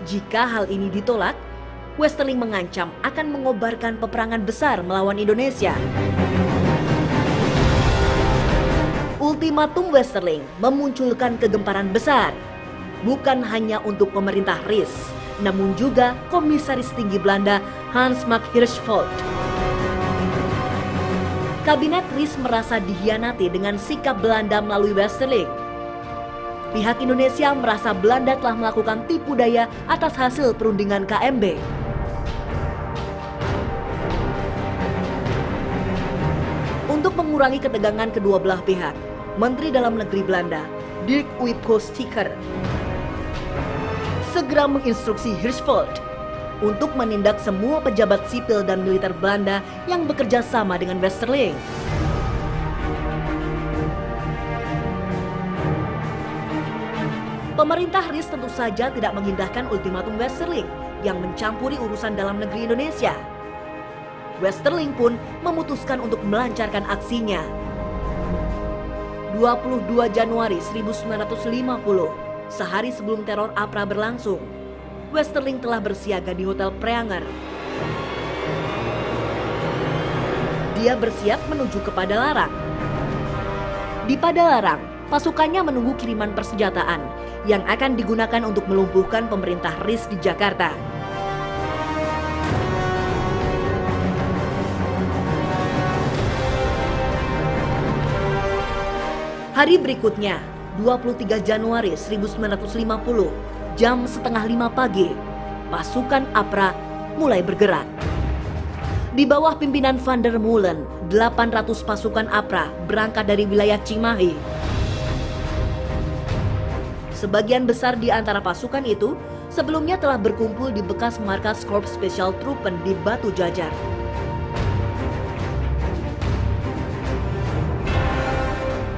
Jika hal ini ditolak, Westerling mengancam akan mengobarkan peperangan besar melawan Indonesia. Ultimatum Westerling memunculkan kegemparan besar, bukan hanya untuk pemerintah RIS, namun juga Komisaris Tinggi Belanda Hans Mack Hirschfeld. Kabinet RIS merasa dikhianati dengan sikap Belanda melalui Westerling. Pihak Indonesia merasa Belanda telah melakukan tipu daya atas hasil perundingan KMB. Untuk mengurangi ketegangan kedua belah pihak, Menteri Dalam Negeri Belanda, Dirk Wipko Stieker, segera menginstruksi Hirschfeld untuk menindak semua pejabat sipil dan militer Belanda yang bekerja sama dengan Westerling. Pemerintah RIS tentu saja tidak mengindahkan ultimatum Westerling yang mencampuri urusan dalam negeri Indonesia. Westerling pun memutuskan untuk melancarkan aksinya. 22 Januari 1950, sehari sebelum teror APRA berlangsung, Westerling telah bersiaga di Hotel Preanger. Dia bersiap menuju ke Padalarang. Di Padalarang, pasukannya menunggu kiriman persenjataan yang akan digunakan untuk melumpuhkan pemerintah RIS di Jakarta. Hari berikutnya, 23 Januari 1950, jam setengah 5 pagi, pasukan APRA mulai bergerak. Di bawah pimpinan Van der Molen, 800 pasukan APRA berangkat dari wilayah Cimahi. Sebagian besar di antara pasukan itu sebelumnya telah berkumpul di bekas markas Korps Special Truppen di Batu Jajar.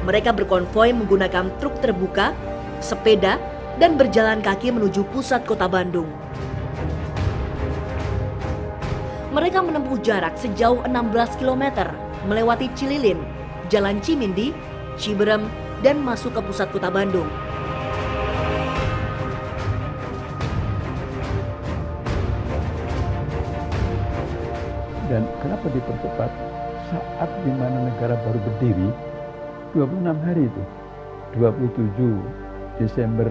Mereka berkonvoi menggunakan truk terbuka, sepeda, dan berjalan kaki menuju pusat kota Bandung. Mereka menempuh jarak sejauh 16 km, melewati Cililin, Jalan Cimindi, Ciberem, dan masuk ke pusat kota Bandung. Dan kenapa dipercepat? Saat di mana negara baru berdiri, 26 hari itu, 27 Desember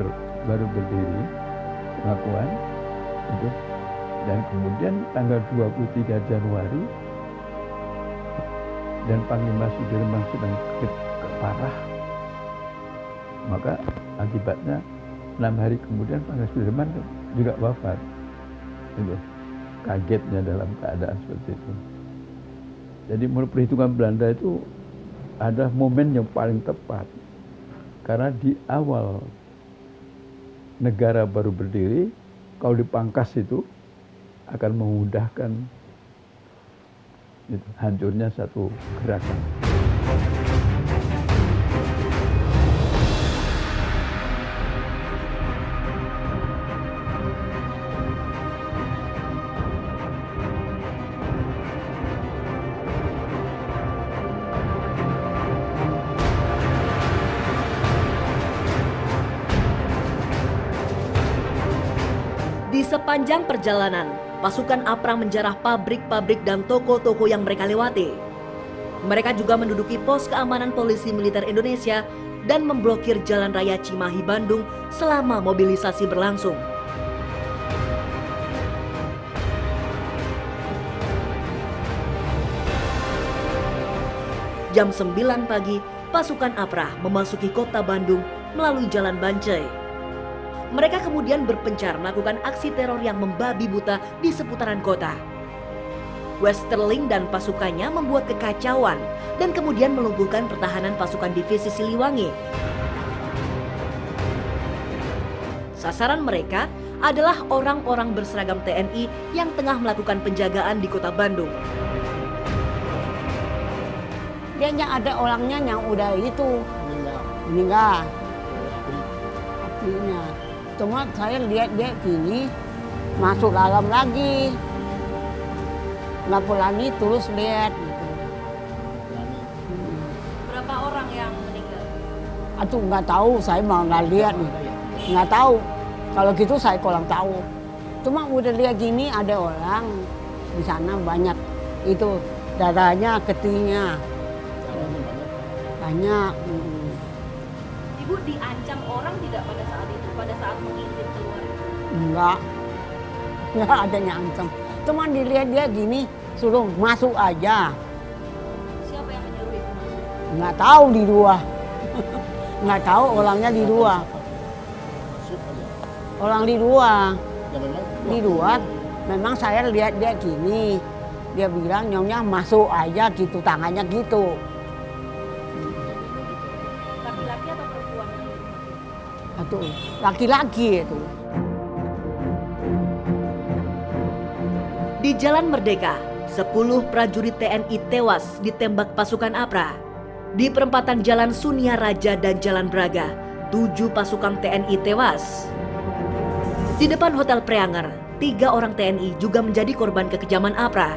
baru berdiri, pengakuan itu, dan kemudian tanggal 23 Januari, dan Panglima Sudirman sedang parah, maka akibatnya 6 hari kemudian Panglima Sudirman juga wafat. Itu kagetnya dalam keadaan seperti itu. Jadi menurut perhitungan Belanda itu ada momen yang paling tepat, karena di awal negara baru berdiri, kalau dipangkas itu akan memudahkan hancurnya satu gerakan. Di sepanjang perjalanan, pasukan APRA menjarah pabrik-pabrik dan toko-toko yang mereka lewati. Mereka juga menduduki pos keamanan polisi militer Indonesia dan memblokir jalan raya Cimahi Bandung selama mobilisasi berlangsung. Jam 9 pagi, pasukan APRA memasuki kota Bandung melalui Jalan Bancai. Mereka kemudian berpencar melakukan aksi teror yang membabi buta di seputaran kota. Westerling dan pasukannya membuat kekacauan dan kemudian melumpuhkan pertahanan pasukan divisi Siliwangi. Sasaran mereka adalah orang-orang berseragam TNI yang tengah melakukan penjagaan di kota Bandung. Dia ada orangnya yang udah itu meninggal. Artinya. Cuma saya lihat dia gini, masuk dalam lagi. Nggak berani terus lihat. Gitu. Berapa orang yang meninggal? Aduh nggak tahu, saya mau nggak lihat nih. Nggak tahu. Kalau gitu saya kurang tahu. Cuma udah lihat gini ada orang di sana banyak itu darahnya, ketinya banyak. Ibu diancam orang tidak pada saat itu, pada saat mengintip keluar? Enggak ada ngancam. Cuma dilihat dia gini, suruh masuk aja. Siapa yang menyuruh ibu masuk? Nggak tahu di luar. Nggak tahu orangnya di luar. Orang di luar. Di luar, memang saya lihat dia gini. Dia bilang nyonya masuk aja gitu, tangannya gitu. Laki-laki atau perempuan yang menyuruh masuk? Itu laki-laki itu. Di Jalan Merdeka, 10 prajurit TNI tewas ditembak pasukan APRA. Di perempatan Jalan Sunia Raja dan Jalan Braga, 7 pasukan TNI tewas. Di depan Hotel Preanger, 3 orang TNI juga menjadi korban kekejaman APRA.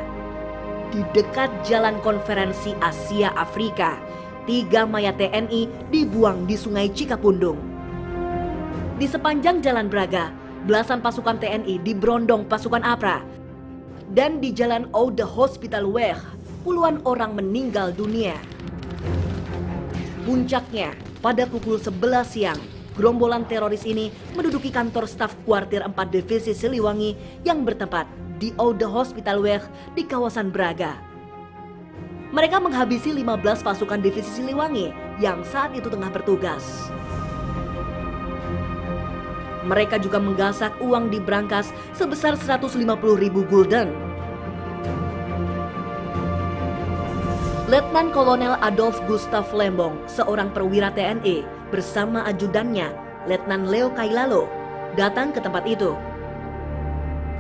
Di dekat Jalan Konferensi Asia Afrika, 3 mayat TNI dibuang di Sungai Cikapundung. Di sepanjang Jalan Braga, belasan pasukan TNI diberondong pasukan APRA. Dan di Jalan Oude Hospitalweg, puluhan orang meninggal dunia. Puncaknya, pada pukul 11 siang, gerombolan teroris ini menduduki kantor staf kuartir 4 Divisi Siliwangi yang bertempat di Oude Hospitalweg di kawasan Braga. Mereka menghabisi 15 pasukan Divisi Siliwangi yang saat itu tengah bertugas. Mereka juga menggasak uang di brankas sebesar 150.000 gulden. Letnan Kolonel Adolf Gustav Lembong, seorang perwira TNI, bersama ajudannya, Letnan Leo Kailalo, datang ke tempat itu.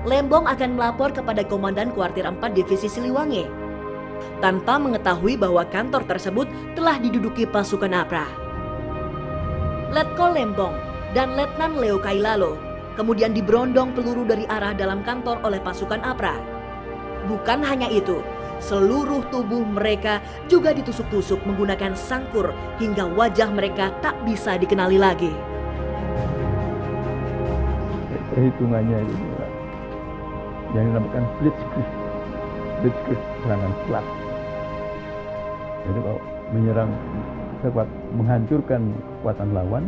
Lembong akan melapor kepada Komandan Kuartir 4 Divisi Siliwangi, tanpa mengetahui bahwa kantor tersebut telah diduduki pasukan APRA. Letkol Lembong dan Letnan Leo Kailalo kemudian diberondong peluru dari arah dalam kantor oleh pasukan APRA. Bukan hanya itu, seluruh tubuh mereka juga ditusuk-tusuk menggunakan sangkur hingga wajah mereka tak bisa dikenali lagi. Perhitungannya itu juga yang dinamakan blitzkrieg, serangan cepat. Jadi kalau menyerang menghancurkan kekuatan lawan,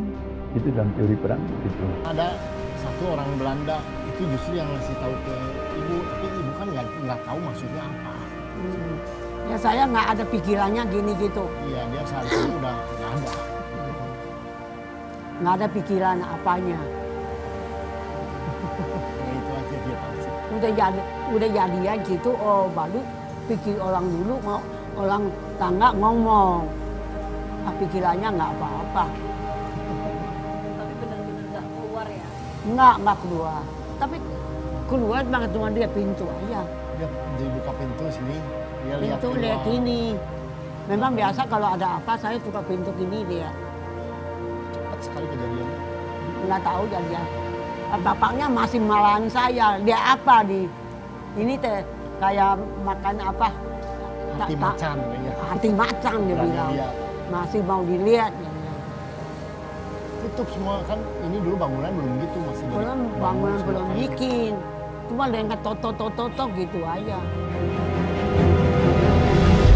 itu dalam teori perang itu. Ada satu orang Belanda itu justru yang ngasih tahu ke ibu, tapi ibu kan nggak tahu maksudnya apa. Ya saya nggak ada pikirannya gini gitu. Iya, dia saat itu udah nggak ada. Nggak ada pikiran apanya. Ya itu aja dia tahu. Udah jadian gitu, oh baru pikir orang dulu, orang tangga ngomong. Pikirannya nggak apa-apa. Tapi benar-benar nggak keluar ya? Nggak keluar. Tapi keluar banget cuma dia pintu aja. Dia dibuka pintu sini, dia lihat Pintu lihat ini. Memang biasa kalau ada apa saya buka pintu gini lihat. Cepat sekali kejadiannya. Nggak tahu jadian. Bapaknya masih malahan saya. Dia apa di ini teh kayak makan apa? Hati macan, ya. Hati macan dia Berani bilang. lihat. Masih mau dilihat. Tutup semua kan, ini dulu bangunan belum gitu, masih dari Belum bambu bangunan semua belum kayak gitu. bikin. Cuma dengan toto gitu aja.